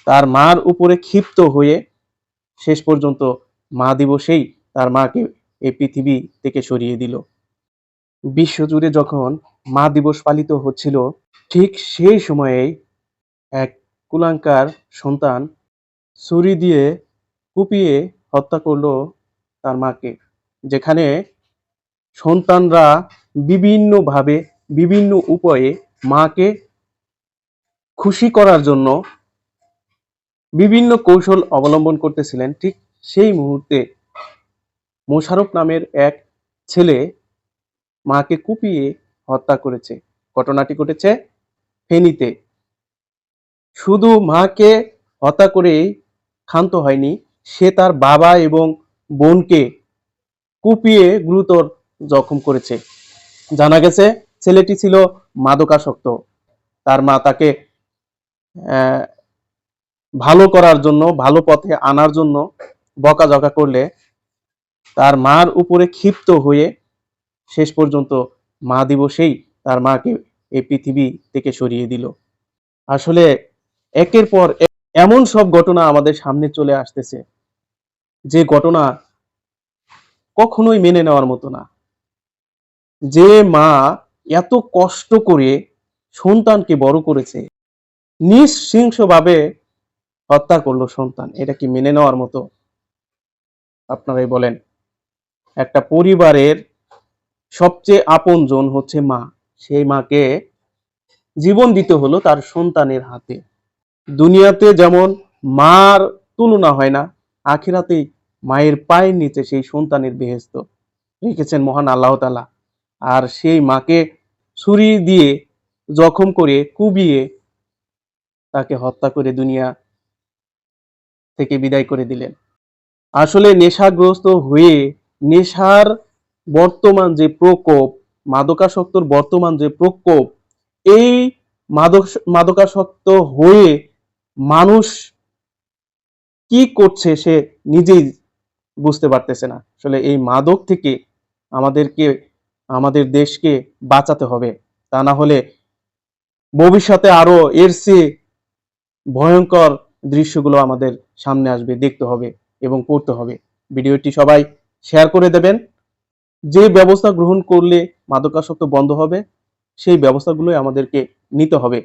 তার মার উপরে ক্ষিপ্ত হয়ে শেষ পর্যন্ত মা দিবসেই তার মাকে এই পৃথিবী থেকে সরিয়ে দিল। বিশ্বজুড়ে যখন মা দিবস পালিত হচ্ছিল, ঠিক সেই সময়েই এক কুলাঙ্গার সন্তান ছুরি দিয়ে কুপিয়ে হত্যা করলো তার মাকে। যেখানে সন্তানরা বিভিন্নভাবে বিভিন্ন উপায়ে মাকে খুশি করার জন্য বিভিন্ন কৌশল অবলম্বন করতেছিলেন, ঠিক সেই মুহূর্তে মোশাররফ নামের এক ছেলে মাকে কুপিয়ে হত্যা করেছে। ঘটনাটি ঘটেছে ফেনীতে। শুধু মাকে হত্যা করেই ক্ষান্ত হয়নি, সে তার বাবা এবং বোনকে কুপিয়ে গুরুতর জখম করেছে। জানা গেছে ছেলেটি ছিল মাদকাসক্ত। তার মা তাকে ভালো করার জন্য, ভালো পথে আনার জন্য বকাঝকা করলে তার মার উপরে ক্ষিপ্ত হয়ে শেষ পর্যন্ত মা দিবসেই তার মাকে এই পৃথিবী থেকে সরিয়ে দিল। আসলে একের পর এক এমন সব ঘটনা আমাদের সামনে চলে আসতেছে, যে ঘটনা কখনোই মেনে নেওয়ার মতো না। যে মা এত কষ্ট করে সন্তানকে বড় করেছে, নৃশংসভাবে হত্যা করলো সন্তান, এটা কি মেনে নেওয়ার মতো? আপনারাই বলেন। একটা পরিবারের সবচেয়ে আপনজন হচ্ছে মা। সেই মাকে জীবন দিতে হলো তার সন্তানের হাতে। দুনিয়াতে যেমন মার তুলনা হয় না, আখিরাতেই মায়ের পায়ের নিচে সেই সন্তানের বেহেশত রেখেছেন মহান আল্লাহ তাআলা। আর সেই মাকে ছুরি দিয়ে জখম করে কুপিয়ে তাকে হত্যা করে দুনিয়া থেকে বিদায় করে দিলেন। আসলে নেশাগ্রস্ত হয়ে নেশার বর্তমান যে প্রকোপ, মাদকাসক্তর বর্তমান যে প্রকোপ, এই মাদকাসক্ত হয়ে মানুষ কি করছে সে নিজেই বুঝতে পারতেছে না। আসলে এই মাদক থেকে আমাদেরকে, আমাদের দেশকে বাঁচাতে হবে। তা না হলে ভবিষ্যতে আরো এর চেয়ে ভয়ঙ্কর দৃশ্যগুলো আমাদের সামনে আসবে, দেখতে হবে এবং পড়তে হবে। ভিডিওটি সবাই শেয়ার করে দেবেন। যে ব্যবস্থা গ্রহণ করলে মাদকাসক্ত বন্ধ হবে, সেই ব্যবস্থাগুলোই আমাদেরকে নিতে হবে।